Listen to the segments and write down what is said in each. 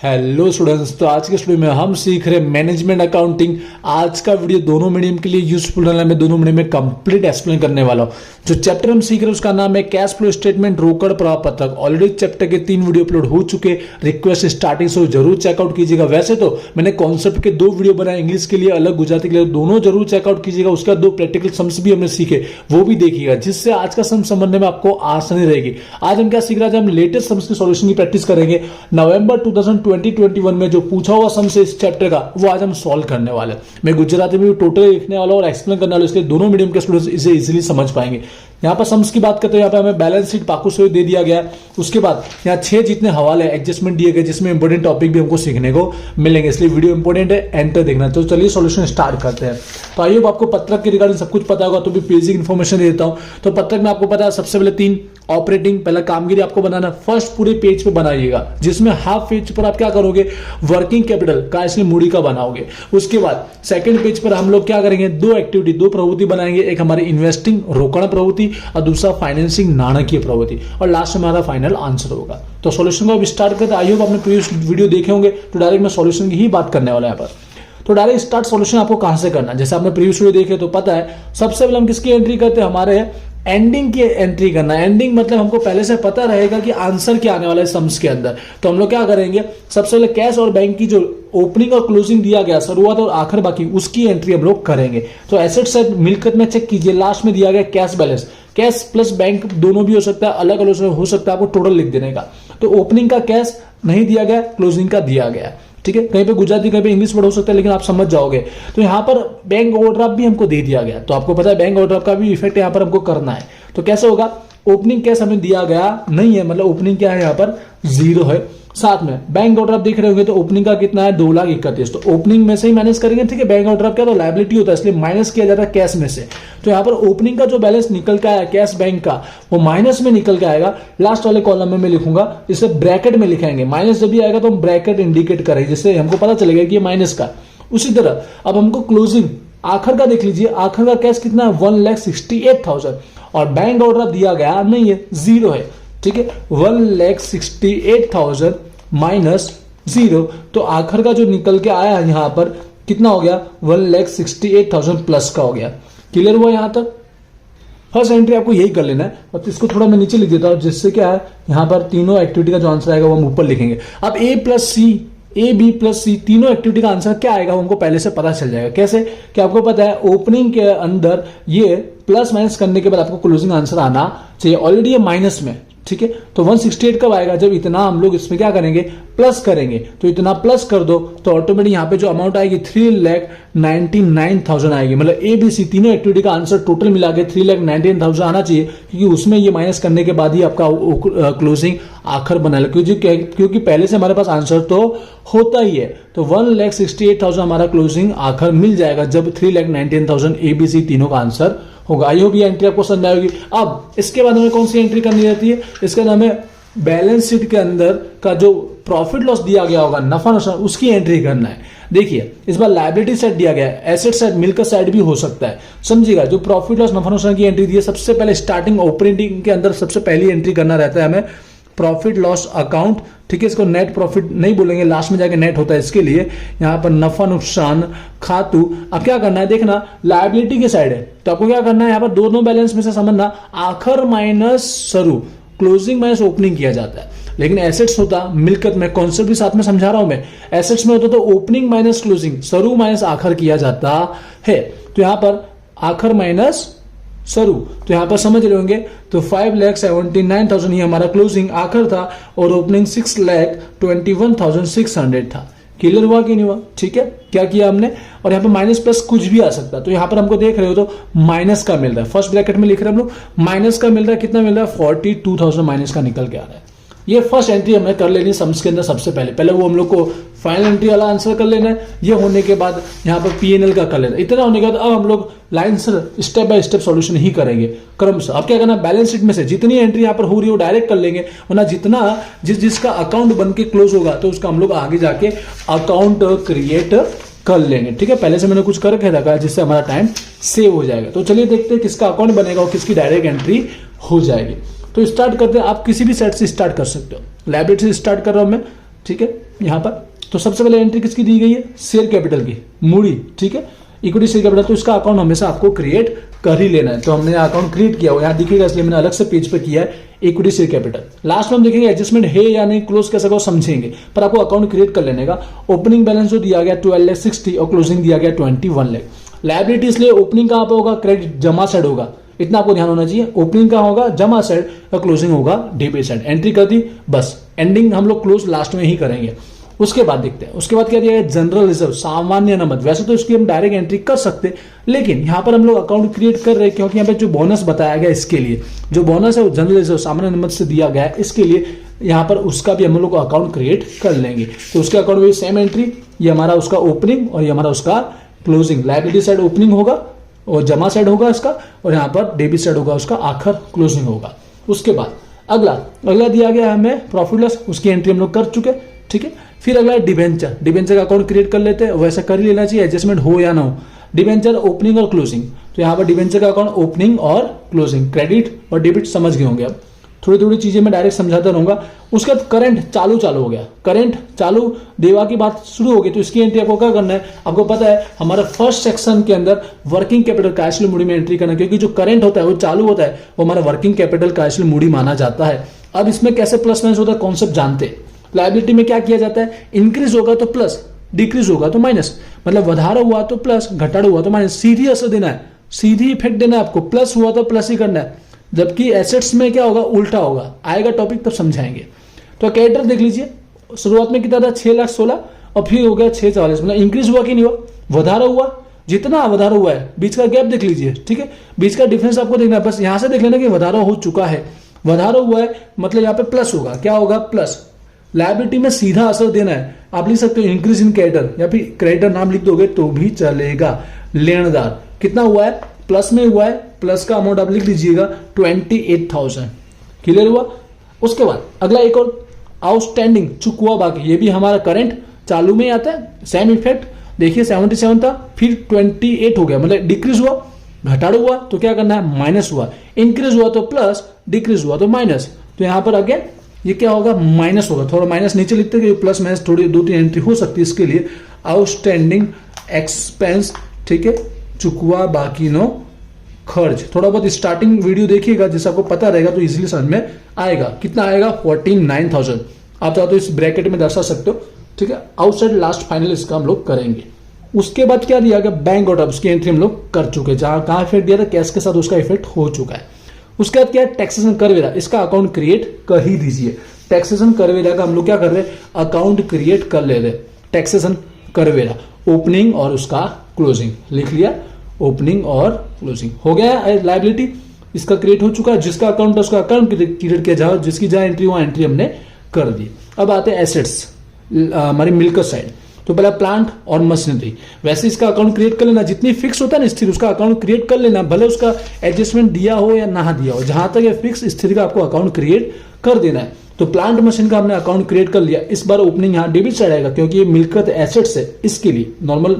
Hello students, तो आज के स्टूडियो में हम सीख रहे हैं मैनेजमेंट अकाउंटिंग। आज का वीडियो दोनों मीडियम के लिए यूजफुल रहना है। मैं दोनों मीडियम में कंप्लीट एक्सप्लेन करने वाला हूं। जो चैप्टर हम सीख रहे हैं उसका नाम है कैश फ्लो स्टेटमेंट, रोकड़ प्रपत्रक। ऑलरेडी चैप्टर के 3 वीडियो अपलोड हो चुके। रिक्वेस्ट स्टार्टिंग से जरूर चेकआउट कीजिएगा। वैसे तो मैंने कॉन्सेप्ट के 2 वीडियो बनाए, इंग्लिश के लिए अलग, गुजराती के लिए, दोनों जरूर चेकआउट कीजिएगा। उसका 2 प्रैक्टिकल सम्स भी हमने सीखे, वो भी देखिएगा, जिससे आज का सम समझने में आपको आसानी रहेगी। आज हम क्या सीख रहे थे, हम लेटेस्ट सम्स की सॉल्यूशन की प्रैक्टिस करेंगे। नवंबर 2020-21 में जो पूछा हुआ सम से इस चैप्टर का, वो आज हम सॉल्व करने वाले हैं। मैं गुजराती में भी टोटल लिखने वाला और एक्सप्लेन करने वाला, इसलिए दोनों मीडियम के स्टूडेंट्स इसे इजीली समझ पाएंगे। यहाँ पर सम्स की बात करते हैं, यहाँ पे हमें बैलेंस शीट पाकू से दे दिया गया है। उसके बाद यहाँ 6 जितने हवाले एडजस्टमेंट दिए गए, जिसमें इंपॉर्टेंट टॉपिक भी हमको सीखने को मिलेंगे, इसलिए वीडियो इंपॉर्टेंट है, एंड तक देखना। तो चलिए सॉल्यूशन स्टार्ट करते हैं। तो आइए, आपको पत्रक के रिगार्डिंग सब कुछ पता होगा, तो भी बेसिक इन्फॉर्मेशन देता हूं। तो पत्रक में आपको पता है सबसे पहले 3 ऑपरेटिंग, पहला कामगिरी आपको बनाना। फर्स्ट पूरे पेज पे बनाइएगा, जिसमें हाफ पेज पर आप क्या करोगे, वर्किंग कैपिटल का इसलिए मूडी का बनाओगे। उसके बाद सेकंड पेज पर हम लोग क्या करेंगे, 2 एक्टिविटी, 2 प्रवृत्ति बनाएंगे। एक हमारी इन्वेस्टिंग रोकड़ प्रवृत्ति और दूसरा फाइनेंसिंग नाणकीय प्रवृत्ति, और लास्ट में हमारा फाइनल आंसर होगा। तो सॉल्यूशन को अब स्टार्ट करते हैं। आई होप आपने प्रीवियस वीडियो देखे होंगे, तो डायरेक्ट मैं सॉल्यूशन की ही बात करने वाला है यहाँ पर। तो डायरेक्ट स्टार्ट सॉल्यूशन आपको कहां से करना है, जैसे आपने प्रीवियस वीडियो देखे तो पता है। सबसे पहले हम किसकी एंट्री करते हैं, हमारे एंडिंग की एंट्री करना है। एंडिंग मतलब हमको पहले से पता रहेगा कि आंसर क्या आने वाला है सम्स के अंदर। तो हम लोग क्या करेंगे, सबसे पहले कैश और बैंक की जो ओपनिंग और क्लोजिंग दिया गया, शुरुआत और आखिर बाकी, उसकी एंट्री हम लोग करेंगे। तो एसेट साइड मिलकत में चेक कीजिए, लास्ट में दिया गया cash balance. Cash plus bank दोनों भी हो सकता है, अलग अलग हो सकता है, आपको टोटल लिख देने का। तो ओपनिंग का कैश नहीं दिया गया, क्लोजिंग का दिया गया, ठीक है। कहीं पे गुजराती, कहीं पे इंग्लिश वर्ड हो सकता है, लेकिन आप समझ जाओगे। तो यहाँ पर बैंक ओवरड्राफ्ट भी हमको दे दिया गया, तो आपको पता है बैंक ओवरड्राफ्ट का भी इफेक्ट यहाँ पर हमको करना है। तो कैसे होगा, ओपनिंग कैश हमें दिया गया नहीं है, मतलब ओपनिंग क्या है यहाँ पर 0 है। साथ में बैंक ओवरड्राफ्ट देख रहे होंगे, तो ओपनिंग का कितना है 2,31,000। तो ओपनिंग में से ही माइनस करेंगे, ठीक है। बैंक ओवरड्राफ्ट क्या तो लायबिलिटी होता है, इसलिए माइनस किया जाता है कैश में से। तो यहाँ पर ओपनिंग का जो बैलेंस निकल के आया कैश बैंक का, वो माइनस में निकल के आएगा। लास्ट वाले कॉलम में मैं लिखूंगा, इसे ब्रैकेट में लिखेंगे। माइनस जब भी आएगा तो हम ब्रैकेट इंडिकेट करेंगे, जिससे हमको पता चलेगा कि ये माइनस का। उसी तरह अब हमको क्लोजिंग आखिर का देख लीजिए, आखिर का कैश कितना है 1,68,000, और बैंक ओवरड्राफ्ट दिया गया नहीं है, 0 है, ठीक है। 1,68,000 माइनस 0, तो आखिर का जो निकल के आया है यहां पर कितना हो गया, 1,68,000 प्लस का हो गया। क्लियर हुआ यहां तक। फर्स्ट एंट्री आपको यही कर लेना है, और इसको थोड़ा मैं नीचे लिख देता हूं, जिससे क्या है यहां पर तीनों एक्टिविटी का जो आंसर आएगा वो हम ऊपर लिखेंगे। अब ए बी प्लस सी तीनों एक्टिविटी का आंसर क्या आएगा वो हमको पहले से पता चल जाएगा। कैसे कि आपको पता है ओपनिंग के अंदर ये प्लस माइनस करने के बाद आपको क्लोजिंग आंसर आना चाहिए। ऑलरेडी ये माइनस में, ठीक है। तो 168 कब आएगा, जब इतना हम लोग इसमें क्या करेंगे, प्लस करेंगे। तो इतना प्लस कर दो, तो ऑटोमेटिक यहाँ पे जो अमाउंट आएगी 3,99,000 आएगी। मतलब ए बी सी तीनों एक्टिविटी का आंसर टोटल मिला के 3,99,000 आना चाहिए, क्योंकि उसमें ये माइनस करने के बाद ही आपका क्लोजिंग आखिर बना, क्योंकि पहले से हमारे पास आंसर तो होता ही है। तो 1,68,000 हमारा क्लोजिंग आखिर मिल जाएगा, जब 3,99,000 ए बी सी तीनों का आंसर होगा। आई होप ये एंट्री आपको समझ आएगी। अब इसके बाद हमें कौन सी एंट्री करनी रहती है, इसके बाद हमें बैलेंस शीट के अंदर का जो प्रॉफिट लॉस दिया गया होगा, नफा नुकसान, उसकी एंट्री करना है। देखिए इस बार लायबिलिटी साइड दिया गया है, एसेट साइड मिलकर साइड भी हो सकता है, समझिएगा। जो प्रॉफिट लॉस नफा नुकसान की एंट्री दी है, सबसे पहले स्टार्टिंग ऑपरेटिंग के अंदर सबसे पहली एंट्री करना रहता है हमें प्रॉफिट लॉस अकाउंट, ठीक है। इसको नेट प्रॉफिट नहीं बोलेंगे, लास्ट में जाके नेट होता है। इसके लिए यहाँ पर नफा नुकसान खातू। अब क्या करना है, देखना लायबिलिटी की साइड है, तो आपको क्या करना है, यहाँ पर दोनों बैलेंस में से समझना, आखिर माइनस शुरू, क्लोजिंग माइनस ओपनिंग किया जाता है। लेकिन एसेट्स होता मिलकत में, कॉन्सेप्ट भी साथ में समझा रहा हूं मैं। एसेट्स में होता तो ओपनिंग माइनस क्लोजिंग, शुरू माइनस आखिर किया जाता है। तो यहां पर आखिर माइनस शुरू, तो यहां पर समझ रहे होंगे। तो 5,79,000 ये हमारा क्लोजिंग आखिर था, और ओपनिंग 6,21,600 था। क्लियर हुआ कि नहीं हुआ, ठीक है। क्या किया हमने, और यहाँ पर माइनस प्लस कुछ भी आ सकता है। तो यहाँ पर हमको देख रहे हो तो माइनस का मिल रहा है, फर्स्ट ब्रैकेट में लिख रहे हैं हम लोग, माइनस का मिल रहा है। कितना मिल रहा है, 42,000 माइनस का निकल के आ रहा है। ये फर्स्ट एंट्री हमें कर लेनी सम्स के अंदर। सबसे पहले वो हम लोग को फाइनल एंट्री वाला आंसर कर लेना है। ये होने के बाद यहाँ पर पीएनएल का कर लेना है। इतना होने के बाद अब हम लोग लाइन से स्टेप बाय स्टेप सॉल्यूशन ही करेंगे क्रमशः। अब क्या करना, बैलेंस शीट में से जितनी एंट्री यहाँ पर हो रही है वो डायरेक्ट कर लेंगे, वरना जितना जिसका अकाउंट बन के क्लोज होगा तो उसका हम लोग आगे जाके अकाउंट क्रिएट कर लेंगे, ठीक है। पहले से मैंने कुछ करके रखा है, जिससे हमारा टाइम सेव हो जाएगा। तो चलिए देखते हैं किसका अकाउंट बनेगा और किसकी डायरेक्ट एंट्री हो जाएगी। तो स्टार्ट करते हैं, आप किसी भी सेट से स्टार्ट कर सकते हो। लायबिलिटी से स्टार्ट कर रहा हूं मैं, ठीक है। यहाँ पर। तो सबसे पहले एंट्री किसकी दी गई है, शेयर कैपिटल की, मूडी, ठीक है, इक्विटी शेयर कैपिटल। तो इसका अकाउंट हमेशा आपको क्रिएट कर ही लेना है। तो हमने अकाउंट क्रिएट किया हुआ यहाँ दिखेगा, इसलिए मैंने अलग से पेज पे किया है इक्विटी शेयर कैपिटल। लास्ट में हम देखेंगे एडजस्टमेंट है या नहीं, क्लोज कैसे को समझेंगे, पर आपको अकाउंट क्रिएट कर लेने का। ओपनिंग बैलेंस जो दिया गया 12,60 और क्लोजिंग दिया गया 21 लाख। लायबिलिटी इसलिए ओपनिंग कहां पर होगा, क्रेडिट जमा साइड होगा, इतना आपको ध्यान होना चाहिए। ओपनिंग का होगा जमा साइड और क्लोजिंग होगा डेबिट साइड। एंट्री कर दी, बस एंडिंग हम लोग क्लोज लास्ट में ही करेंगे। उसके बाद देखते हैं, उसके बाद क्या दिया है, जनरल रिजर्व, सामान्य नमद। वैसे तो इसकी हम डायरेक्ट एंट्री कर सकते, लेकिन यहां पर हम लोग अकाउंट क्रिएट कर रहे हैं क्योंकि यहाँ पे जो बोनस बताया गया इसके लिए, जो बोनस है वो जनरल रिजर्व सामान्य नमद से दिया गया है, इसके लिए यहाँ पर उसका भी हम लोग अकाउंट क्रिएट कर लेंगे। तो उसके अकाउंट में सेम एंट्री, ये हमारा उसका ओपनिंग और ये हमारा उसका क्लोजिंग। लायबिलिटी साइड ओपनिंग होगा और जमा साइड होगा इसका, और यहाँ पर डेबिट साइड होगा उसका, आखिर क्लोजिंग होगा। उसके बाद अगला दिया गया हमें प्रॉफिट लॉस, उसकी एंट्री हम लोग कर चुके, ठीक है। फिर अगला है डिबेंचर, डिबेंचर का अकाउंट क्रिएट कर लेते हैं, वैसा कर ही लेना चाहिए, एडजस्टमेंट हो या ना हो। डिबेंचर ओपनिंग और क्लोजिंग, तो यहाँ पर डिबेंचर का अकाउंट ओपनिंग और क्लोजिंग, क्रेडिट और डेबिट समझ गए होंगे। अब थोड़ी थोड़ी चीजें मैं डायरेक्ट समझाता रहूंगा। उसके बाद करंट चालू हो गया, करंट चालू देवा की बात शुरू हो गई, तो इसकी एंट्री आपको क्या करना है, आपको पता है हमारा फर्स्ट सेक्शन के अंदर working capital cash flow Moody में एंट्री करना, क्योंकि जो करंट होता है वो चालू होता है, वो हमारा working capital cash flow Moody माना जाता है। अब इसमें कैसे प्लस माइनस होता है कॉन्सेप्ट जानते हैं। लायबिलिटी में क्या किया जाता है, इंक्रीज होगा तो प्लस, डिक्रीज होगा तो माइनस, मतलब વધારો हुआ तो प्लस, घटाड़ो हुआ तो माइनस, सीधी असर देना है, सीधी इफेक्ट देना है आपको, प्लस हुआ तो प्लस ही करना है। जबकि एसेट्स में क्या होगा, उल्टा होगा, आएगा टॉपिक तब समझाएंगे। तो कैरेक्टर देख लीजिए, शुरुआत में कितना था 6,16,000 और फिर हो गया 6,44,000, मतलब इंक्रीज हुआ कि नहीं हुआ, વધારો हुआ, जितना વધારો हुआ है, बीच का गैप देख लीजिए, ठीक है, बीच का डिफरेंस आपको देखना है, बस यहां से देख लेना कि વધારો हो चुका है, વધારો हुआ है मतलब यहाँ पे प्लस होगा, क्या होगा प्लस। लायबिलिटी में सीधा असर देना है, आप लिख सकते हो इंक्रीज इन क्रेडिटर या फिर क्रेडिटर नाम लिख दोगे तो भी चलेगा। लेनदार कितना हुआ है, प्लस में हुआ है, प्लस का अमाउंट आप लिख लीजिएगा 28,000, क्लियर हुआ। उसके बाद अगला एक और आउटस्टैंडिंग चुका बाकी, ये भी हमारा करंट चालू में आता है, सेम इफेक्ट देखिए 77 था फिर 28 हो गया, मतलब डिक्रीज हुआ, घटाड़ो हुआ तो क्या करना है माइनस हुआ, इंक्रीज हुआ तो प्लस, डिक्रीज हुआ तो माइनस। तो यहां पर अगेन ये क्या होगा माइनस होगा, थोड़ा माइनस नीचे लिखते हैं, प्लस माइनस थोड़ी 2-3 एंट्री हो सकती है इसके लिए। आउटस्टैंडिंग एक्सपेंस, ठीक है, चुकवा बाकी नो खर्च। थोड़ा बहुत स्टार्टिंग वीडियो देखिएगा जिससे आपको पता रहेगा तो इजीली समझ में आएगा। कितना आएगा 49,000, आप चाहो तो इस ब्रैकेट में दर्शा सकते हो, ठीक है। आउटसाइड लास्ट फाइनल इसका हम लोग करेंगे। उसके बाद क्या दिया गया, बैंक आउट, उसकी एंट्री हम लोग कर चुके, जहां कहां इफेक्ट दिया था कैश के साथ, उसका इफेक्ट हो चुका है। उसके बाद क्या है टैक्सेशन करवेरा, इसका अकाउंट क्रिएट कर ही दीजिए। टैक्सेशन करवेरा का हम लोग क्या कर रहे हैं, अकाउंट क्रिएट कर ले रहे। टैक्सेशन करवेरा ओपनिंग और उसका क्लोजिंग लिख लिया, ओपनिंग और क्लोजिंग हो गया। लायबिलिटी इसका क्रिएट हो चुका है, जिसका अकाउंट है उसका अकाउंट क्रिएट किया जाए, जिसकी जहां एंट्री वहां एंट्री हमने कर दी। अब आते हैं एसेट्स, हमारी मिल्क साइड। तो पहला प्लांट और मशीनरी, वैसे इसका अकाउंट क्रिएट कर लेना, जितनी फिक्स होता है ना स्थिर, उसका अकाउंट क्रिएट कर लेना, भले उसका एडजस्टमेंट दिया हो या ना दिया हो, जहां तक ये फिक्स स्थिर का आपको अकाउंट क्रिएट कर देना है। तो प्लांट मशीन का हमने अकाउंट क्रिएट कर लिया। इस बार ओपनिंग यहाँ डेबिट साइड आएगा क्योंकि ये मिलकत एसेट्स है, इसके लिए नॉर्मल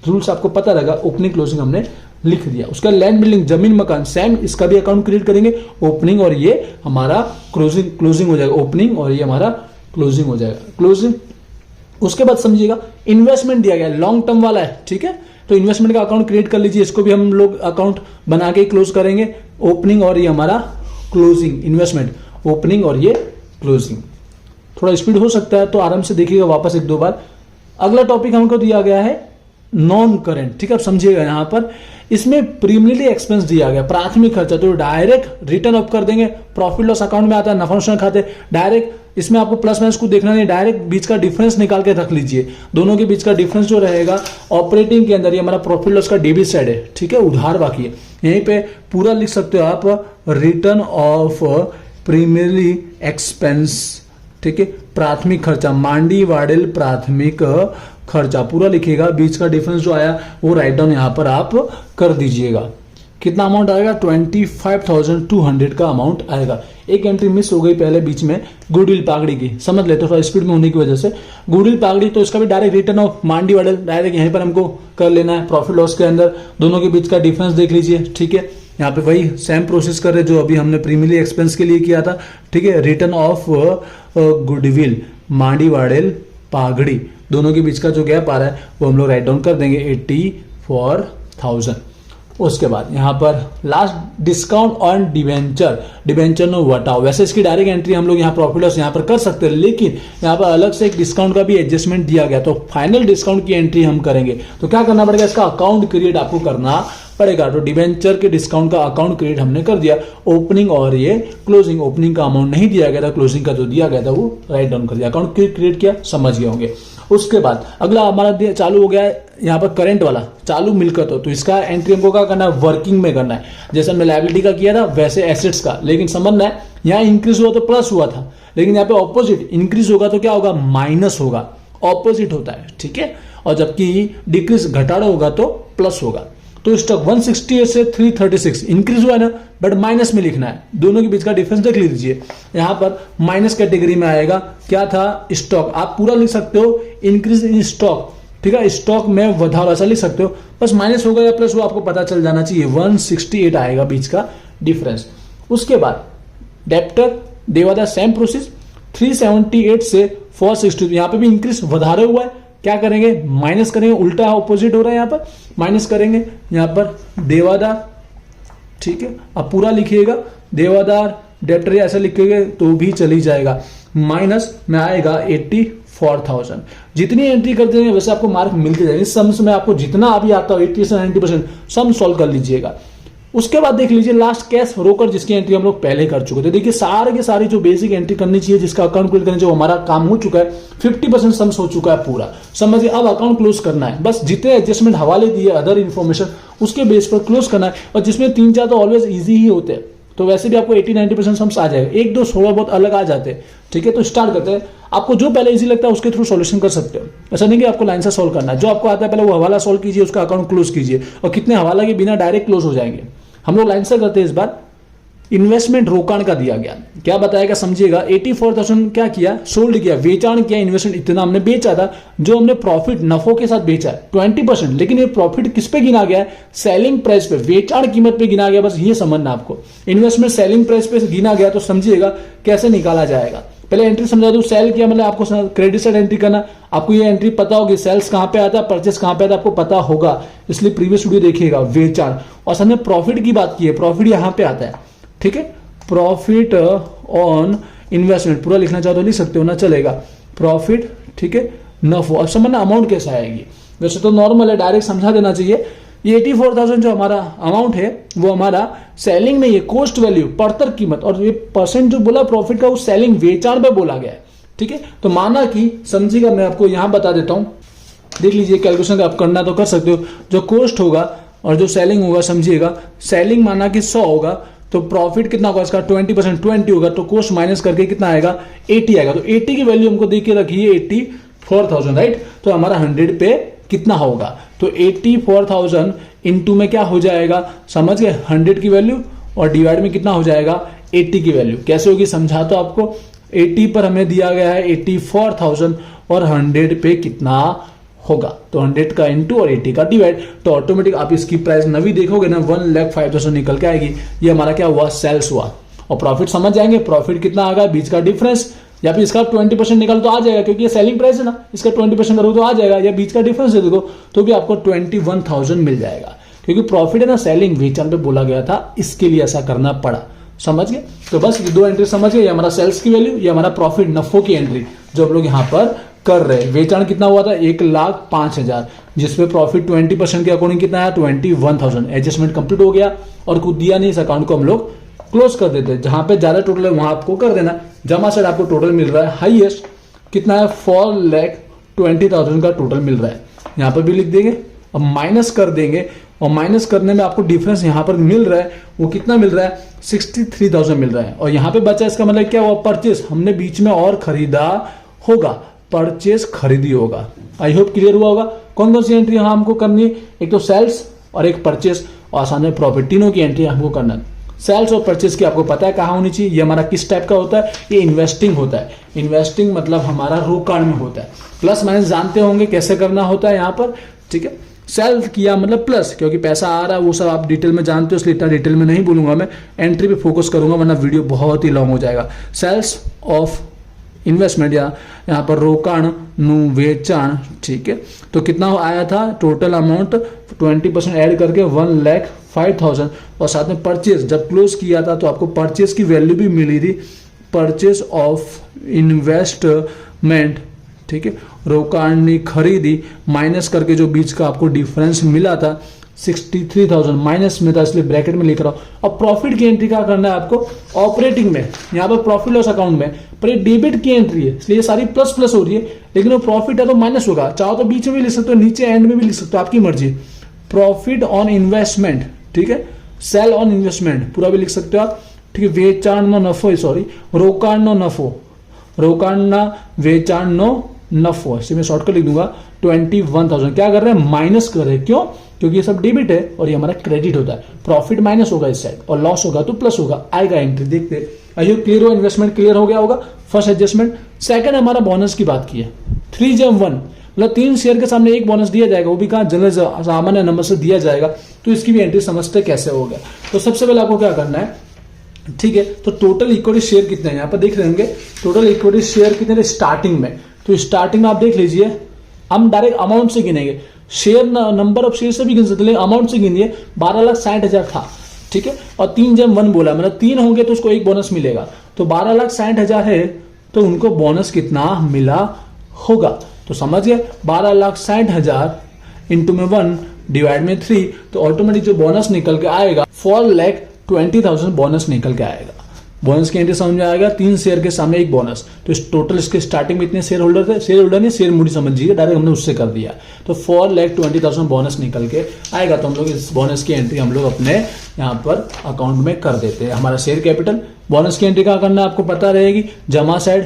रूल्स आपको पता रहेगा, ओपनिंग क्लोजिंग हमने लिख दिया। उसका लैंड बिल्डिंग जमीन मकान सेम, इसका भी अकाउंट क्रिएट करेंगे, ओपनिंग और ये हमारा क्लोजिंग हो जाएगा, ओपनिंग और ये हमारा क्लोजिंग हो जाएगा, क्लोजिंग। उसके बाद समझिएगा इन्वेस्टमेंट दिया गया लॉन्ग टर्म वाला है, ठीक है, तो इन्वेस्टमेंट का अकाउंट क्रिएट कर लीजिए, इसको भी हम लोग अकाउंट बना के क्लोज करेंगे, ओपनिंग और ये हमारा क्लोजिंग, इन्वेस्टमेंट ओपनिंग और ये क्लोजिंग। थोड़ा स्पीड हो सकता है तो आराम से देखिएगा वापस 1-2 बार। अगला टॉपिक हमको दिया गया है नॉन करेंट, ठीक है, आप समझिएगा यहां पर इसमें प्रीमियरली एक्सपेंस दिया गया, प्राथमिक खर्चा, तो डायरेक्ट रिटर्न अप कर देंगे, प्रॉफिट लॉस अकाउंट में आता है, नफा नुकसान खाते डायरेक्ट, इसमें आपको प्लस माइनस को देखना नहीं, डायरेक्ट बीच का डिफरेंस निकाल के रख लीजिए। दोनों के बीच का डिफरेंस जो रहेगा ऑपरेटिंग के अंदर, ये हमारा प्रॉफिट लॉस का डेबिट साइड है, ठीक है, उधार बाकी है, यहीं पे पूरा लिख सकते हो आप, रिटर्न ऑफ प्रीमियरली एक्सपेंस, ठीक है, प्राथमिक खर्चा, मांडी वाडेल प्राथमिक खर्चा पूरा लिखिएगा, बीच का डिफरेंस जो आया वो राइट डाउन यहां पर आप कर दीजिएगा। कितना अमाउंट आएगा 25,200 का अमाउंट आएगा। एक एंट्री मिस हो गई पहले बीच में, गुडविल पागड़ी की, समझ लेते थोड़ा स्पीड में होने की वजह से, गुडविल पागड़ी, तो इसका भी डायरेक्ट रिटर्न ऑफ मांडी वाडेल डायरेक्ट यहीं पर हमको कर लेना है। प्रॉफिट लॉस के अंदर दोनों के बीच का डिफरेंस देख लीजिए, ठीक है, यहाँ पे वही सेम प्रोसेस कर रहे जो अभी हमने प्रीमियरली एक्सपेंस के लिए किया था, ठीक है, रिटर्न ऑफ गुडविल मांडी वाडेल पाघड़ी, दोनों के बीच का जो गैप आ रहा है वो हम लोग राइट डाउन कर देंगे 84,000। उसके बाद यहाँ पर last discount on debenture, debenture नो वटाओ। वैसे इसकी डायरेक्ट एंट्री हम लोग यहाँ प्रॉफिट लॉस यहाँ पर कर सकते हैं, लेकिन यहाँ पर अलग से एक डिस्काउंट का भी एडजस्टमेंट दिया गया, तो फाइनल डिस्काउंट की एंट्री हम करेंगे। तो क्या करना पड़ेगा, इसका अकाउंट क्रिएट आपको करना पड़ेगा। तो डिवेंचर के डिस्काउंट का अकाउंट क्रिएट हमने कर दिया, ओपनिंग और ये क्लोजिंग, ओपनिंग का अमाउंट नहीं दिया गया था, क्लोजिंग का जो दिया गया था वो राइट डाउन कर दिया, अकाउंट क्रिएट किया, समझ गए होंगे। उसके बाद अगला हमारा चालू हो गया है यहाँ पर करंट वाला, चालू मिलकत हो, तो इसका एंट्री हमको क्या करना है, वर्किंग में करना है। जैसे हमने लायबिलिटी का किया था वैसे एसेट्स का, लेकिन समझना है यहाँ इंक्रीज हुआ तो प्लस हुआ था, लेकिन यहाँ पे ऑपोजिट, इंक्रीज होगा तो क्या होगा, माइनस होगा, ऑपोजिट होता है, ठीक है। और जबकि डिक्रीज घटाड़ा होगा तो प्लस होगा। तो स्टॉक 168 से 336 इंक्रीज हुआ है ना, बट माइनस में लिखना है, दोनों के बीच का डिफरेंस देख लीजिए। यहां पर माइनस कैटेगरी में आएगा, क्या था, स्टॉक। आप पूरा लिख सकते हो इंक्रीज इन स्टॉक, ठीक है, स्टॉक में वधार ऐसा लिख सकते हो, बस माइनस होगा या प्लस वो आपको पता चल जाना चाहिए। 168 आएगा बीच का डिफरेंस। उसके बाद डेप्टर देवादा सेम प्रोसेस 378 से 460, यहां पे भी इंक्रीज वधारे हुआ है, क्या करेंगे, माइनस करेंगे, उल्टा ऑपोजिट हो रहा है, यहां पर माइनस करेंगे। यहां पर देवादार, ठीक है, अब पूरा लिखिएगा, देवादार डेप्टर ऐसा लिखेंगे तो भी चली जाएगा, माइनस में आएगा 84,000। जितनी एंट्री करते हैं वैसे आपको मार्क मिलते जाएंगे। सम्स में आपको जितना अभी आता हो 80 से 90% सम सॉल्व कर लीजिएगा। उसके बाद देख लीजिए लास्ट कैश रोकर, जिसकी एंट्री हम लोग पहले कर चुके थे। देखिए सारे के सारी जो बेसिक एंट्री करनी चाहिए, जिसका अकाउंट क्लोज करना चाहिए, वो हमारा काम हो चुका है, 50% सम्स हो चुका है पूरा, समझिए। अब अकाउंट क्लोज करना है, बस जितने एडजस्टमेंट हवाले दिए, अदर इन्फॉर्मेशन, उसके बेस पर क्लोज करना है। और जिसमें 3-4 तो ऑलवेज ईजी ही होते हैं, तो वैसे भी आपको 80-90% सम्स आ जाएगा, 1-2 थोड़ा बहुत अलग आ जाते हैं, ठीक है। तो स्टार्ट करते हैं, आपको जो पहले इजी लगता है उसके थ्रू सॉल्यूशन कर सकते हो, ऐसा नहीं कि आपको लाइन से सॉल्व करना है। जो आपको आता है पहले वो हवाला सॉल्व कीजिए, उसका अकाउंट क्लोज कीजिए, और कितने हवाला के बिना डायरेक्ट क्लोज हो जाएंगे। हम लोग लाइन से करते हैं। इस बार इन्वेस्टमेंट रोकाण का दिया गया, क्या बताएगा समझिएगा। 84,000 क्या किया, सोल्ड किया, बेचान किया, इन्वेस्टमेंट इतना हमने बेचा था, जो हमने प्रॉफिट नफो के साथ बेचा है 20%, लेकिन ये प्रॉफिट किस पे गिना गया है, सेलिंग प्राइस पे, बेचान कीमत पे गिना गया। बस ये समझना आपको, इन्वेस्टमेंट सेलिंग प्राइस पे गिना गया तो समझिएगा कैसे निकाला जाएगा। पहले एंट्री समझा दो, सेल किया मतलब आपको क्रेडिट साइड एंट्री करना, आपको ये एंट्री पता होगी, सेल्स कहां पे आता है, परचेस कहां पे आता है, आपको पता होगा, इसलिए प्रीवियस वीडियो देखिएगा। बेचान, और हमने प्रॉफिट की बात की है, प्रॉफिट यहां पे आता है, ठीक है, प्रॉफिट ऑन इन्वेस्टमेंट, पूरा लिखना चाहो तो लिख सकते हो ना, चलेगा, प्रॉफिट, ठीक है, नफो। अब समझना अमाउंट कैसा आएगी, वैसे तो नॉर्मल है, डायरेक्ट समझा देना चाहिए। ये 84,000 जो हमारा अमाउंट है वो हमारा सेलिंग नहीं है, कॉस्ट वैल्यू, पड़तर कीमत, और ये परसेंट जो बोला प्रॉफिट का वो सेलिंग वेचाण पे बोला गया है, ठीक है। तो माना कि समझिएगा, मैं आपको यहां बता देता हूं, देख लीजिए कैलकुलेशन आप करना तो कर सकते हो। जो कॉस्ट होगा और जो सेलिंग होगा, समझिएगा सेलिंग माना कि 100 होगा, तो प्रॉफिट कितना होगा इसका 20%, 20 होगा, तो कॉस्ट माइनस करके कितना आएगा, 80 आएगा। तो 80 की वैल्यू हमको देख के रखिए 84,000, राइट। तो हमारा 100 पे कितना होगा, तो 84,000 इंटू में क्या हो जाएगा, समझ गए, 100 की वैल्यू, और डिवाइड में कितना हो जाएगा, 80 की वैल्यू। कैसे होगी समझा तो आपको, 80 पर हमें दिया गया है 84,000, और 100 पे कितना होगा, तो 100 का इंटू और 80 का डिवाइड, तो ऑटोमेटिक आप इसकी प्राइस नवी देखोगे ना 1,05,000 निकल के आएगी। ये हमारा क्या हुआ, सेल्स हुआ। और प्रॉफिट समझ जाएंगे, प्रॉफिट कितना आ गया, बीच का डिफरेंस, या फिर इसका 20% निकाल तो आ जाएगा, क्योंकि ये सेलिंग प्राइस है ना, इसका 20% करो तो आ जाएगा, या बीच का डिफरेंस दे दो तो भी आपको 21,000 मिल जाएगा, क्योंकि प्रॉफिट है ना, सेलिंग वेचान पे बोला गया था, इसके लिए ऐसा करना पड़ा, समझ गए। तो बस ये 2 एंट्री समझ गए, ये हमारा सेल्स की वैल्यू, ये हमारा प्रॉफिट नफो की एंट्री जो हम लोग यहाँ पर कर रहे हैं। वेचान कितना हुआ था, 1,05,000, जिसपे प्रॉफिट 20% के अकॉर्डिंग कितना आया, 21,000। एडजस्टमेंट कंप्लीट हो गया, और कुछ दिया नहीं, इस अकाउंट को हम लोग क्लोज कर देते हैं। जहां पे ज्यादा टोटल है वहां आपको कर देना। जमा साइड आपको टोटल मिल रहा है हाईएस्ट कितना है, 4,20,000 का टोटल मिल रहा है, यहां पर भी लिख देंगे। अब माइनस कर देंगे, और माइनस करने में आपको डिफरेंस यहां पर मिल रहा है, वो कितना मिल रहा है, 63,000 मिल रहा है। और यहां पे बचा, इसका मतलब क्या हुआ, परचेस हमने बीच में और खरीदा होगा, परचेस खरीदी होगा। आई होप क्लियर हुआ होगा। कौन कौन सी एंट्री यहां हमको करनी है, एक तो सेल्स और एक परचेस, और साथ में प्रॉफिट, तीनों की एंट्री हमको करना है। सेल्स और परचेस की आपको पता है कहां होनी चाहिए, ये हमारा किस टाइप का होता है, ये इन्वेस्टिंग होता है। इन्वेस्टिंग मतलब हमारा रोकाण में होता है, प्लस माइनस जानते होंगे कैसे करना होता है यहाँ पर, ठीक है। सेल किया मतलब प्लस, क्योंकि पैसा आ रहा है, वो सब आप डिटेल में जानते हो, इसलिए इतना डिटेल में नहीं बोलूंगा, मैं एंट्री पे फोकस करूंगा, वरना वीडियो बहुत ही लॉन्ग हो जाएगा। सेल्स ऑफ इन्वेस्टमेंट या यहाँ पर रोकाण नु वेचाण, ठीक है। तो कितना आया था टोटल अमाउंट 20% ऐड करके 1,05,000 और साथ में परचेज जब क्लोज किया था तो आपको परचेज की वैल्यू भी मिली थी, परचेज ऑफ इन्वेस्टमेंट, ठीक है। रोकाणी खरीदी माइनस करके जो बीच का आपको डिफरेंस मिला था 63,000 माइनस में था, इसलिए ब्रैकेट में लिख रहा हूं। अब प्रॉफिट की एंट्री क्या करना है आपको ऑपरेटिंग में, यहाँ पर प्रॉफिट लॉस अकाउंट में, पर ये डेबिट की एंट्री है इसलिए सारी प्लस प्लस हो रही है, लेकिन वो प्रॉफिट है तो माइनस होगा। चाहो तो बीच में भी लिख सकते हो, नीचे एंड में भी लिख सकते हो, आपकी मर्जी। प्रॉफिट ऑन इन्वेस्टमेंट, ठीक है, सेल ऑन इन्वेस्टमेंट पूरा भी लिख सकते हो आप, ठीक है। वेचाण नो नफो, सॉरी रोकाण नो नफो, रोकाण ना वेचाण नो नफो, इसे मैं शॉर्टकट लिख दूंगा 21,000। क्या कर रहे हैं माइनस कर रहे हैं, क्यों? क्योंकि ये सब डेबिट है और ये हमारा क्रेडिट होता है। प्रॉफिट माइनस होगा इस साइड और लॉस होगा तो प्लस होगा, आएगा एंट्री। देखते आइए क्लियर हो, इन्वेस्टमेंट क्लियर हो गया होगा, फर्स्ट एडजस्टमेंट। सेकंड हमारा बोनस की बात की है, 3/1 मतलब 3 शेयर के सामने एक बोनस दिया जाएगा, वो भी कहा जनरल सामान्य नंबर से दिया जाएगा, तो इसकी भी एंट्री समझते कैसे हो गया। तो सबसे पहले आपको क्या करना है, ठीक है, तो टोटल इक्विटी शेयर कितने हैं यहाँ पर देख रहे होंगे, टोटल इक्विटी शेयर कितने स्टार्टिंग में, तो स्टार्टिंग में आप देख लीजिए, हम डायरेक्ट अमाउंट से गिनेंगे, शेयर नंबर ऑफ शेयर से भी गिन सकते हैं, अमाउंट से गिनिए 12,60,000 था, ठीक है, और 3/1 बोला मतलब 3 होंगे तो उसको एक बोनस मिलेगा, तो 12,60,000 है तो उनको बोनस कितना मिला होगा, तो समझिए 12,60,000 इंटू में 1 डिवाइड में 3, तो ऑटोमेटिक जो बोनस निकल के आएगा 4,20,000 बोनस निकल के आएगा। बोनस की एंट्री समझ में आएगा, 3 शेयर के सामने एक बोनस, तो इस टोटल इसके स्टार्टिंग में इतने शेयर होल्डर थे, शेयर होल्डर नहीं शेयर मूडी समझिए, डायरेक्ट हमने उससे कर दिया, तो 4,20,000 बोनस निकल के आएगा। तो हम लोग इस बोनस की एंट्री हम लोग अपने यहाँ पर अकाउंट में कर देते हैं। हमारा शेयर कैपिटल, बोनस की एंट्री क्या करना है आपको पता रहेगी, जमा साइड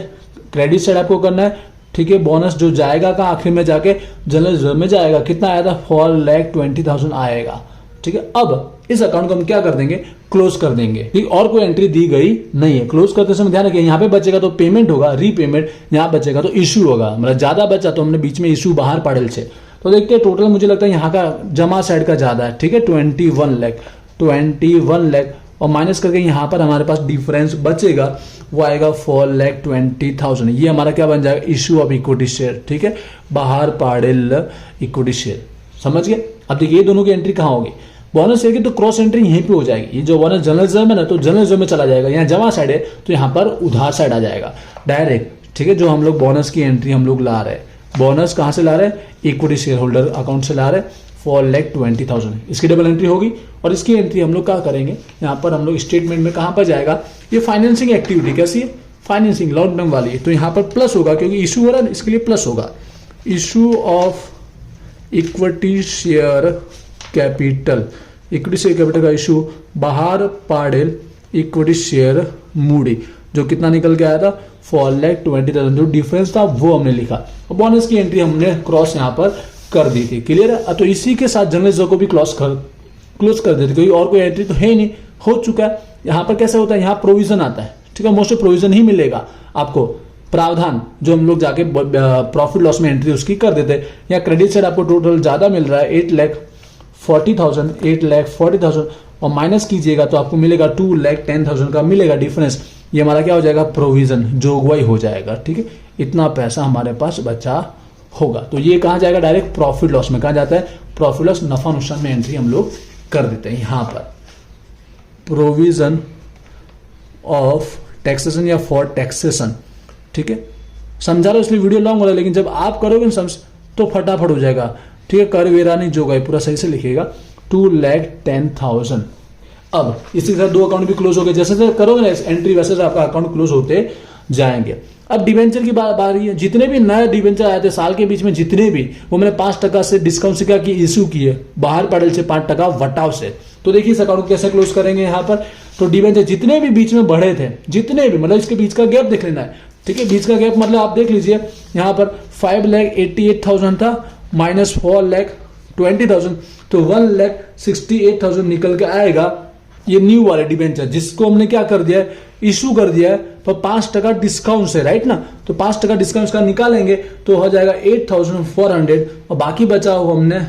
क्रेडिट साइड आपको करना है, ठीक है। बोनस जो जाएगा का आखिर में जाके जनरल रिजर्व में जाएगा, कितना आया था 4,20,000 आएगा, ठीक है। अब इस अकाउंट को हम क्या कर देंगे, क्लोज कर देंगे, ठीक। और कोई एंट्री दी गई नहीं है। क्लोज करते समय ध्यान रखिए, यहाँ पे बचेगा तो पेमेंट होगा, रीपेमेंट, यहाँ बचेगा तो इशू होगा, मतलब ज्यादा बचा तो हमने बीच में इशू बाहर पड़े छे, तो देखते हैं टोटल मुझे लगता है यहाँ का जमा साइड का ज्यादा है, ठीक है, 21 लाख और माइनस करके यहाँ पर हमारे पास डिफरेंस बचेगा, वो आएगा 4,20,000। ये हमारा क्या बन जाएगा, इशू ऑफ इक्विटी शेयर, ठीक है, बाहर पाड़ेल इक्विटी शेयर, समझ गए। अब देखिए ये दोनों की एंट्री कहाँ होगी, बोनस शेयर की तो क्रॉस एंट्री यहीं पे हो जाएगी, ये जो बोनस जनरल रिजर्व है ना तो जनरल रिजर्व में चला जाएगा, यहाँ जमा साइड है तो यहाँ पर उधार साइड आ जाएगा डायरेक्ट, ठीक है। जो हम लोग बोनस की एंट्री हम लोग ला रहे हैं, बोनस कहाँ से ला रहे हैं, इक्विटी शेयर होल्डर अकाउंट से ला रहे हैं 4,20,000, इसकी डबल एंट्री होगी और इसकी एंट्री हम लोग क्या करेंगे, यहाँ पर हम लोग स्टेटमेंट में कहाँ पर जाएगा, ये फाइनेंसिंग एक्टिविटी कैसी है, फाइनेंसिंग लॉन्ग टर्म वाली है, तो यहाँ पर प्लस होगा क्योंकि इशू हो रहा है, इसके लिए प्लस होगा, issue of equity share capital, equity share capital का इशू बाहर पाड़ेल इक्विटी शेयर मूडी, जो कितना निकल के आया था 4,20,000, जो डिफरेंस था वो हमने लिखा, और बोनस की एंट्री हमने क्रॉस यहाँ पर कर दी थी, क्लियर है। तो इसी के साथ जनरल रिजर्व को भी क्लोज कर देते, क्योंकि और कोई एंट्री तो है ही नहीं, हो चुका है। यहाँ पर कैसे होता है, यहाँ प्रोविजन आता है, ठीक है, मोस्ट प्रोविजन ही मिलेगा आपको, प्रावधान जो हम लोग जाके प्रॉफिट लॉस में एंट्री उसकी कर देते हैं। या क्रेडिट साइड आपको टोटल ज्यादा मिल रहा है 8,40,000 और माइनस कीजिएगा तो आपको मिलेगा 2,10,000 का मिलेगा डिफरेंस, ये हमारा क्या हो जाएगा, प्रोविजन जोगवाई हो जाएगा, ठीक है। इतना पैसा हमारे पास बचा होगा, तो ये कहाँ जाएगा, डायरेक्ट प्रॉफिट लॉस में। कहाँ जाता है, प्रॉफिट लॉस नफा नुकसान में एंट्री हम लोग कर देते हैं। यहां पर प्रोविजन ऑफ टैक्सेशन या फॉर टैक्सेशन, ठीक है, समझा रहा इसलिए वीडियो लॉन्ग हो रहा है, लेकिन जब आप करोगे समझ तो फटाफट हो जाएगा, ठीक है। कर वेरा नहीं जोगाई पूरा सही से लिखिएगा, 2,10,000। अब इसी तरह 2 अकाउंट भी क्लोज हो गए, जैसे जैसे करोगे ना एंट्री वैसे आपका अकाउंट क्लोज होते जाएंगे। अब डिवेंचर की बारी है, जितने भी नए डिवेंचर आए थे साल के बीच में, जितने भी वो मैंने 5% से डिस्काउंट से क्या की इशू किए, बाहर पड़ल से 5% वटाव से। तो देखिए इस अकाउंट को कैसे क्लोज करेंगे यहाँ पर, तो डिवेंचर जितने भी बीच में बढ़े थे, जितने भी मतलब इसके बीच का गैप देख लेना है, ठीक है। बीच का गैप मतलब आप देख लीजिए यहाँ पर 5,88,000 था माइनस 4,20,000, तो 1,68,000 निकल के आएगा। ये न्यू वाले डिवेंचर जिसको हमने क्या कर दिया है, इशू कर दिया है, पर 5% डिस्काउंट से, राइट ना, तो 5% डिस्काउंट का निकालेंगे तो हो जाएगा 8,400 और बाकी बचा हुआ हमने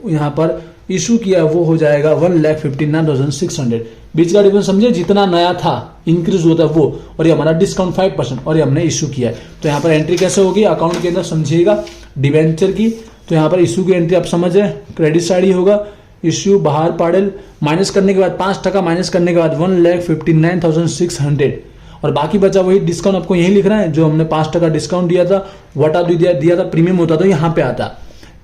यहाँ पर इशू किया वो हो जाएगा 1,59,600। बीच का डिफरेंस समझे, जितना नया था इंक्रीज होता है वो, और ये हमारा डिस्काउंट 5% और ये हमने इशू किया है। तो यहाँ पर एंट्री कैसे होगी अकाउंट के अंदर समझिएगा, डिवेंचर की। तो यहाँ पर इशू की एंट्री आप समझ रहे हैं, क्रेडिट साइड ही होगा, इश्यू बाहर पाडेल, माइनस करने के बाद 5% माइनस करने के बाद 1,59,600 और बाकी बचा वही डिस्काउंट आपको यही लिख रहा है जो हमने 5% डिस्काउंट दिया था, वटा दिया था, प्रीमियम होता तो यहाँ पे आता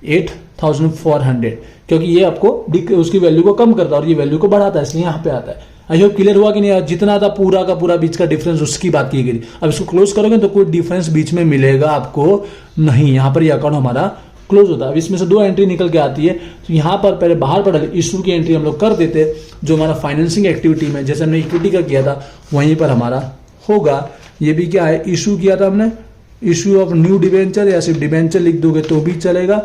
8,400, क्योंकि ये आपको उसकी वैल्यू को कम करता है और ये वैल्यू को बढ़ाता है, इसलिए यहाँ पे आता है। आई होप क्लियर हुआ कि नहीं। जितना था पूरा का पूरा बीच का डिफरेंस उसकी बात की गई। अब इसको क्लोज करोगे तो कोई डिफरेंस बीच में मिलेगा आपको नहीं, यहाँ पर ये अकाउंट हमारा क्लोज होता है। अब इसमें से 2 एंट्री निकल के आती है, तो यहाँ पर पहले बाहर पड़ा इशू की एंट्री हम लोग कर देते, जो हमारा फाइनेंसिंग एक्टिविटी में जैसे हमने इक्विटी का किया था वहीं पर हमारा होगा। ये भी क्या है, इशू किया था हमने, इशू ऑफ न्यू डिवेंचर, या सिर्फ डिवेंचर लिख दोगे तो भी चलेगा।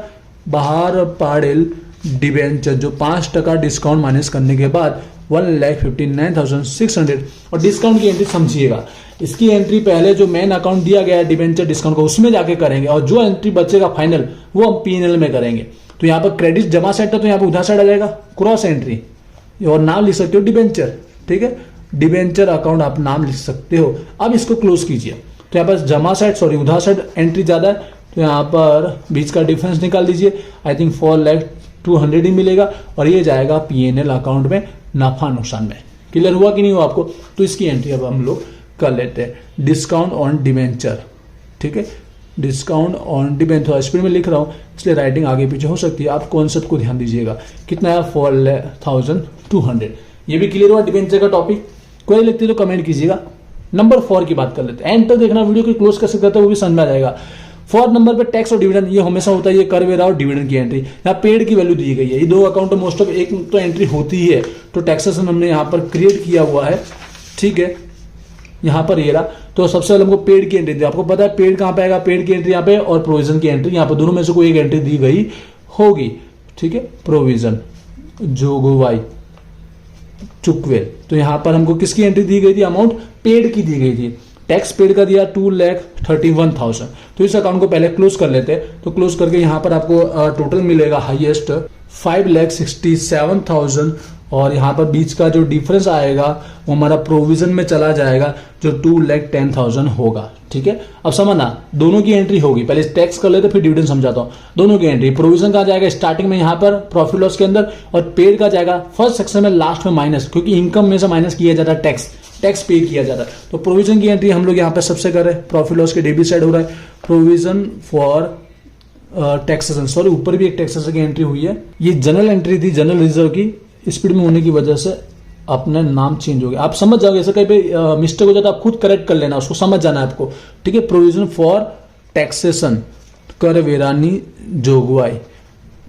बाहर पाडेल डिवेंचर जो 5% डिस्काउंट माइनस करने के बाद 1,59,600 और डिस्काउंट की एंट्री समझिएगा। इसकी एंट्री पहले जो मेन अकाउंट दिया गया है डिवेंचर डिस्काउंट को उसमें जाके करेंगे और जो एंट्री बचेगा फाइनल वो हम पीएनएल में करेंगे। तो यहाँ पर क्रेडिट जमा साइड था तो यहाँ पर उधार साइड आ जाएगा क्रॉस एंट्री, और नाम लिख सकते हो डिवेंचर, ठीक है, डिवेंचर अकाउंट आप नाम लिख सकते हो। अब इसको क्लोज कीजिए, तो यहाँ पर जमा साइड उधार साइड एंट्री ज्यादा है, तो यहाँ पर बीच का डिफरेंस निकाल दीजिए। आई थिंक 4,02,000 ही मिलेगा और ये जाएगा पीएनएल अकाउंट में नफा नुकसान में। क्लियर हुआ कि नहीं हुआ आपको। तो इसकी एंट्री अब हम लोग कर लेते हैं, डिस्काउंट ऑन डिवेंचर, ठीक है, डिस्काउंट ऑन डिवेंचर। स्पीड में लिख रहा हूं इसलिए राइटिंग आगे पीछे हो सकती है, आप कॉन्सेप्ट को ध्यान दीजिएगा। कितना है 4,200। ये भी क्लियर हुआ डिवेंचर का टॉपिक। कोई लगती है तो कमेंट कीजिएगा। नंबर 4 की बात कर लेते हैं, एंड तक देखना वीडियो को क्लोज कैसे करते हैं वो भी समझ में आ जाएगा। 4 नंबर पे टैक्स और डिविडेंड, ये हमेशा होता है, ये कर वेरा और डिविडेंड की एंट्री। यहाँ पेड की वैल्यू दी गई है, ये 2 अकाउंट मोस्ट ऑफ एक तो एंट्री होती ही है, तो टैक्सेशन हमने यहाँ पर क्रिएट किया हुआ है, ठीक है। यहाँ पर ये रहा, तो सबसे पहले हमको पेड की एंट्री दी। आपको पता है पेड कहाँ पे आएगा, पेड की एंट्री यहाँ पे और प्रोविजन की एंट्री यहाँ पे, दोनों में से कोई एक एंट्री दी गई होगी, ठीक है। प्रोविजन जोगवाई चुकवेल, तो यहाँ पर हमको किसकी एंट्री दी गई थी, अमाउंट पेड की दी गई थी। टैक्स पेड का दिया 2,31,000। तो इस अकाउंट को पहले क्लोज कर लेते हैं। तो क्लोज करके यहाँ पर आपको टोटल मिलेगा हाईएस्ट 5,67,000 और यहाँ पर बीच का जो डिफरेंस आएगा वो हमारा प्रोविजन में चला जाएगा जो 2,10,000 होगा, ठीक है। अब समझना दोनों की एंट्री होगी, पहले टैक्स कर लेते फिर डिविडेंड समझाता हूँ। दोनों की एंट्री, प्रोविजन का जाएगा स्टार्टिंग में यहाँ पर प्रॉफिट लॉस के अंदर और पेड का जाएगा फर्स्ट सेक्शन में लास्ट में माइनस, क्योंकि इनकम में से माइनस किया जाता है टैक्स पे किया जाता है। तो प्रोविजन की एंट्री हम लोग यहाँ पे सबसे कर रहे हैं, प्रॉफिट लॉस के डेबिट साइड हो रहा है, प्रोविजन फॉर टैक्सेशन, सॉरी ऊपर भी एक टैक्सेशन की एंट्री हुई है। ये जनरल एंट्री थी, जनरल रिजर्व की, स्पीड में होने की वजह से अपना नाम चेंज हो गया। आप समझ जाओगे, ऐसा कहीं पे मिस्टेक हो जाता है आप खुद करेक्ट कर लेना, उसको समझ जाना है आपको, ठीक है। प्रोविजन फॉर टैक्सेशन, कर वेरानी जोगवाई,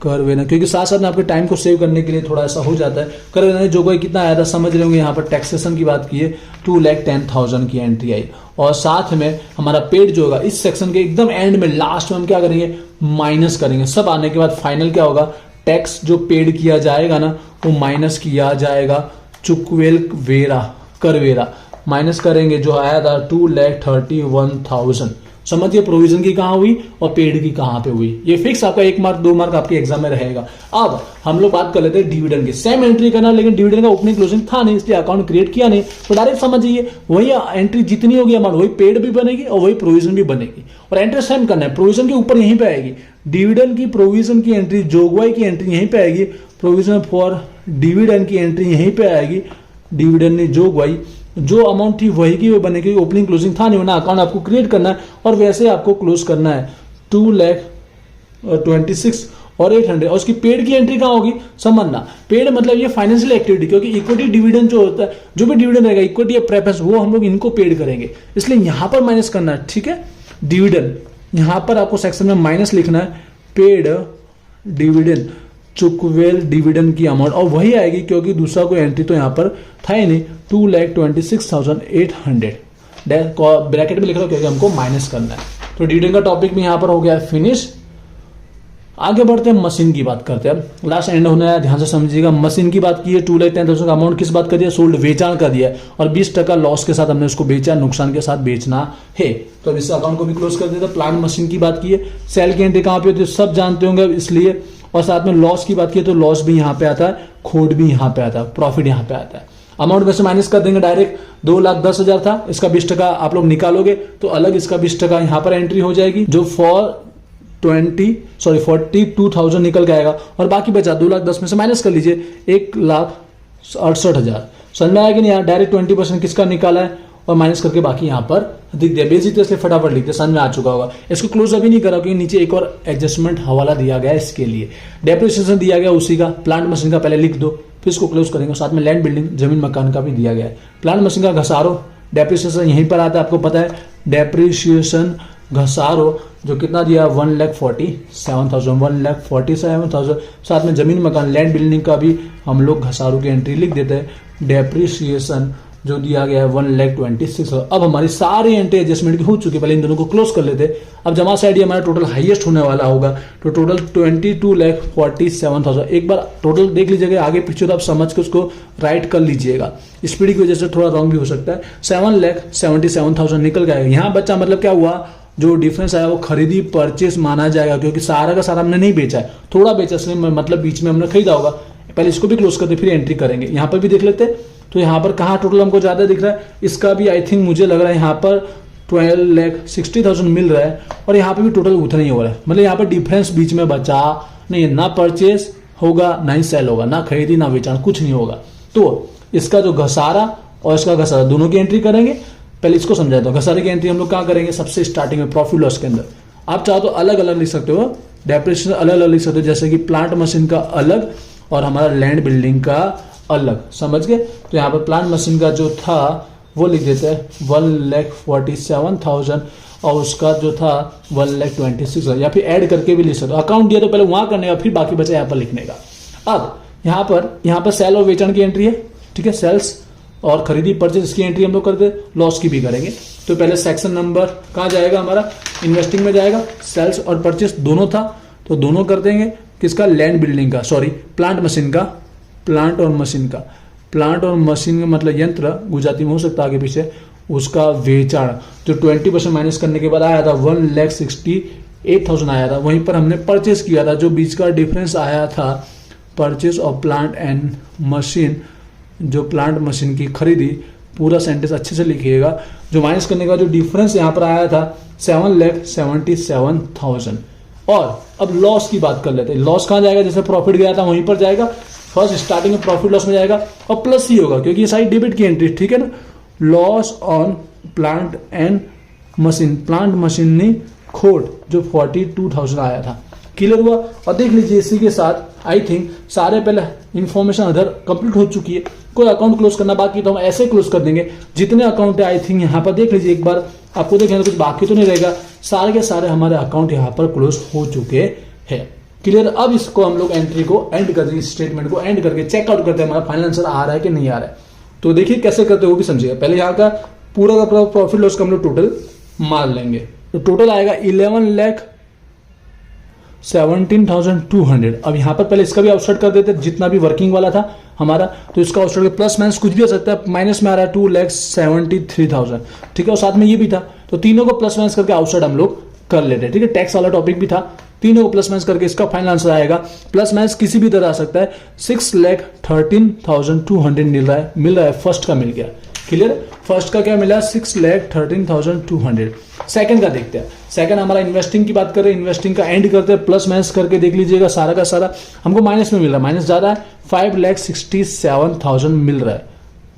कर वेरा, क्योंकि साथ साथ में आपके टाइम को सेव करने के लिए थोड़ा ऐसा हो जाता है। कर वेरानी जोगवाई कितना आया था समझ रहे होंगे, यहाँ पर टैक्सेशन की बात की है 2,10,000 की एंट्री आई और साथ में हमारा पेड जो होगा इस सेक्शन के एकदम एंड में लास्ट में हम क्या करेंगे, माइनस करेंगे। सब आने के बाद फाइनल क्या होगा, टैक्स जो पेड किया जाएगा ना वो माइनस किया जाएगा चुकवेल वेरा, कर वेरा माइनस करेंगे, जो आया था 2,31,000। समझिए प्रोविजन की कहां हुई और पेड की कहां पे हुई, ये फिक्स आपका 1 मार्क 2 मार्क आपके एग्जाम में रहेगा। अब हम लोग बात कर लेते हैं डिविडेंड की। सेम एंट्री करना, लेकिन डिविडेंड का ओपनिंग क्लोजिंग था नहीं इसलिए अकाउंट क्रिएट किया नहीं, तो डायरेक्ट समझिए वही एंट्री जितनी होगी अमाउंट वही पेड भी बनेगी और वही प्रोविजन भी बनेगी और एंट्री सेम करना है। प्रोविजन के ऊपर यहीं पे आएगी डिविडेंड की, प्रोविजन की एंट्री, जोगवाई की एंट्री यहीं पे आएगी, प्रोविजन फॉर डिविडेंड की एंट्री यहीं पे आएगी, डिविडेंड ने जोगवाई जो अमाउंट थी वही की वो बनेगी। ओपनिंग क्लोजिंग था नहीं, ना अकाउंट आपको क्रिएट करना है और वैसे आपको क्लोज करना है 2,26,000 और 800 और उसकी पेड की एंट्री कहां होगी समझना। पेड मतलब ये फाइनेंशियल एक्टिविटी, क्योंकि इक्विटी डिविडेंड जो होता है, जो भी डिविडेंड रहेगा इक्विटी या प्रेफरेंस वो हम लोग इनको पेड करेंगे, इसलिए यहां पर माइनस करना है, ठीक है। डिविडेंड यहां पर आपको सेक्शन में माइनस लिखना है, पेड डिविडेंड चुकवेल डिविडेंड की अमाउंट और वही आएगी क्योंकि दूसरा कोई एंट्री तो यहां पर था ही नहीं, 2,26,800 ब्रैकेट में लिख रहा हूं क्योंकि हमको माइनस करना है। तो डिविडेंड का टॉपिक भी यहां पर हो गया है फिनिश। आगे बढ़ते हैं, मशीन की बात करते हैं। लास्ट एंड होने है, ध्यान से समझिएगा। मशीन की बात की है, 2,10,000 का अमाउंट किस बात का दिया, सोल्ड वेचाण का दिया और 20% लॉस के साथ हमने उसको बेचा, नुकसान के साथ बेचना है। तो अब इस अकाउंट को भी क्लोज कर देते हैं। प्लांट मशीन की बात की है, सेल की एंट्री कहां पे होती है सब जानते होंगे इसलिए, और साथ में लॉस की बात की तो लॉस भी यहां पे आता है, खोट भी यहां पे आता है, प्रॉफिट यहां पे आता है। अमाउंट में से माइनस कर देंगे डायरेक्ट। 2,10,000 था, इसका 20% आप लोग निकालोगे तो अलग इसका 20% यहाँ पर एंट्री हो जाएगी, जो 42,000 निकल के आएगा। और बाकी बचा 2,10,000 में से माइनस कर लीजिए 1,68,000। समझ में आया कि नहीं? यहाँ डायरेक्ट 20% किसका निकाला है और माइनस करके बाकी यहाँ पर दिख दिया। बेसिक तो इसलिए फटाफट लिखते, समझ में आ चुका होगा। इसको क्लोज अभी नहीं करा क्योंकि नीचे एक और एडजस्टमेंट हवाला दिया गया है इसके लिए। डेप्रिसिएशन दिया गया उसी का, प्लांट मशीन का पहले लिख दो, फिर इसको क्लोज करेंगे। साथ में लैंड बिल्डिंग जमीन मकान का भी दिया गया है। प्लांट मशीन का घसारो डेप्रिसिएशन यहीं पर आता है, आपको पता है। डेप्रिसिएशन घसारो जो कितना दिया 1,47,000। साथ में जमीन मकान लैंड बिल्डिंग का भी हम लोग घसारो की एंट्री लिख देते हैं। डेप्रिसिएशन जो दिया गया है 1,26,000। अब हमारी सारी एंट्री एडजस्टमेंट की हो चुकी है, पहले इन दोनों को क्लोज कर लेते। अब जमा से आइडिया हमारा टोटल हाईएस्ट होने वाला होगा, तो टोटल 22,47,000। एक बार टोटल देख लीजिएगा आगे पीछे, तो आप समझ के उसको राइट कर लीजिएगा। स्पीड की वजह से थोड़ा रॉन्ग भी हो सकता है। 7,77,000 निकल गया। यहाँ बच्चा मतलब क्या हुआ, जो डिफरेंस आया वो खरीदी परचेस माना जाएगा, क्योंकि सारा का सारा हमने नहीं बेचा है, थोड़ा बेचा, इसलिए मतलब बीच में हमने खरीदा होगा। पहले इसको भी क्लोज करते फिर एंट्री करेंगे। यहाँ पर भी देख लेते, तो यहाँ पर कहाँ टोटल हमको ज्यादा दिख रहा है, इसका भी आई थिंक मुझे लग रहा है यहाँ पर 12,60,000 मिल रहा है, और यहाँ पे भी टोटल उतना ही हो रहा है। मतलब यहाँ पर डिफरेंस बीच में बचा नहीं है, ना परचेस होगा ना ही सेल होगा, ना खरीदी ना बेचान, कुछ नहीं होगा। तो इसका जो घसारा और इसका घसारा दोनों की एंट्री करेंगे। पहले इसको समझाता हूँ। घसारे की एंट्री हम लोग कहाँ करेंगे, सबसे स्टार्टिंग में प्रॉफिट लॉस के अंदर। आप चाहो तो अलग अलग लिख सकते हो, डेप्रिसिएशन अलग अलग लिख सकते हो, जैसे कि प्लांट मशीन का अलग और हमारा लैंड बिल्डिंग का अलग, समझ गए। तो यहाँ पर प्लांट मशीन का जो था वो लिख देते हैं 1,47,000 और उसका जो था 1,26,000, या फिर ऐड करके भी लिख सकते हो। अकाउंट दिया तो पहले वहां करने का, फिर बाकी बचा यहाँ पर लिखने का। अब यहाँ पर सेल और वेचान की एंट्री है, ठीक है। सेल्स और खरीदी परचेज की एंट्री हम लोग कर दे, लॉस की भी करेंगे। तो पहले सेक्शन नंबर कहाँ जाएगा हमारा, इन्वेस्टिंग में जाएगा। सेल्स और परचेज दोनों था, तो दोनों कर देंगे। किसका, लैंड बिल्डिंग का, सॉरी प्लांट मशीन का, प्लांट और मशीन का। प्लांट और मशीन का मतलब यंत्र, गुजराती में हो सकता है आगे पीछे, उसका वेचाण जो 20% माइनस करने के बाद आया था 1,68,000 आया था। वहीं पर हमने परचेज किया था, जो बीच का डिफरेंस आया था purchase of plant and machine, जो प्लांट मशीन की खरीदी, पूरा सेंटेंस अच्छे से लिखिएगा। जो माइनस करने का जो डिफरेंस यहाँ पर आया था 7,77,000। और अब लॉस की बात कर लेते हैं। लॉस कहाँ जाएगा, जैसे प्रॉफिट गया था वहीं पर जाएगा, फर्स्ट स्टार्टिंग में प्रॉफिट लॉस में जाएगा और प्लस ही होगा क्योंकि ये सारी डेबिट की एंट्री, ठीक है ना। Loss on plant and machine, plant machine ने खोट जो 42,000 आया था, क्लियर हुआ। और देख लीजिए इसी के साथ आई थिंक सारे पहले इन्फॉर्मेशन अदर कंप्लीट हो चुकी है। कोई अकाउंट क्लोज करना बाकी तो हम ऐसे क्लोज कर देंगे। जितने अकाउंट है आई थिंक यहाँ पर देख लीजिए एक बार, आपको देखना कुछ बाकी तो नहीं रहेगा। सारे के सारे हमारे अकाउंट यहाँ पर क्लोज हो चुके हैं, क्लियर। अब इसको हम लोग एंट्री को एंड कर देंगे, स्टेटमेंट को एंड करके चेकआउट करते हैं हमारा फाइनल आंसर आ रहा है कि नहीं आ रहा है। तो देखिए कैसे करते हैं वो भी समझिएगा। पहले यहाँ का पूरा का प्रॉफिट लॉस का हम लोग टोटल मान लेंगे, तो टोटल आएगा 11,17,200। अब यहाँ पर पहले इसका भी आउटसाइड कर देते हैं, जितना भी वर्किंग वाला था हमारा, तो इसका आउटसाइड प्लस माइनस कुछ भी हो सकता है। माइनस में आ रहा है 2,73,000, ठीक है। और साथ में ये भी था, तो तीनों को प्लस माइनस करके आउटसाइड हम लोग कर लेते हैं, ठीक है। टैक्स वाला टॉपिक भी था, तीनों को प्लस माइनस करके इसका फाइनल आंसर आएगा। प्लस माइनस किसी भी तरह आ सकता है। 6,13,200 मिल रहा है। फर्स्ट का मिल गया, क्लियर। फर्स्ट का क्या मिला, 6,13,200। सेकंड का देखते हैं। सेकंड हमारा इन्वेस्टिंग की बात करें, इन्वेस्टिंग का एंड करते हैं, प्लस माइनस करके देख लीजिएगा सारा का सारा हमको माइनस में मिल रहा है, माइनस ज्यादा है, 5,67,000 मिल रहा है,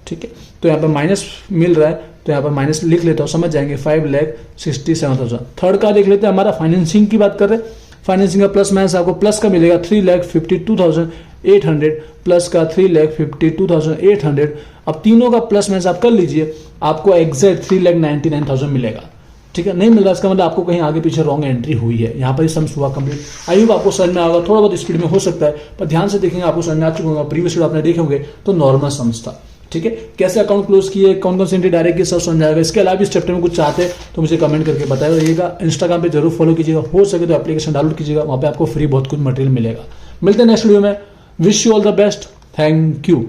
ठीक है। तो यहाँ पर माइनस मिल रहा है, तो यहाँ पर माइनस लिख लेता हूँ, समझ जाएंगे, 5,67,000। थर्ड का देख लेते हैं, हमारा फाइनेंसिंग की बात कर रहे हैं। फाइनेंसिंग का प्लस माइनस आपको प्लस का मिलेगा 3,52,800, प्लस का 3,52,800। अब तीनों का प्लस माइनस आप कर लीजिए, आपको एग्जैक्ट 3,99,000 मिलेगा, ठीक है। नहीं मिल रहा इसका मतलब आपको कहीं आगे पीछे रॉन्ग एंट्री हुई है। यहाँ पर सम्स हुआ कंप्लीट। आई होप आपको समझ में आएगा, थोड़ा बहुत स्पीड में हो सकता है पर ध्यान से देखेंगे आपको समझ में आ चुका होगा। प्रीवियस वीडियो आपने देखे होंगे तो नॉर्मल सम्स था, ठीक है। कैसे अकाउंट क्लोज किए, कौन कौन सी एंट्री डायरेक्ट की सब समझ आएगा। इसके अलावा इस चैप्टर में कुछ चाहते हैं तो मुझे कमेंट करके बताइएगा। इंस्टाग्राम पे जरूर फॉलो कीजिएगा, हो सके तो एप्लीकेशन डाउनलोड कीजिएगा, वहां पे आपको फ्री बहुत कुछ मटेरियल मिलेगा। मिलते हैं नेक्स्ट वीडियो में। Wish you all the best, thank you.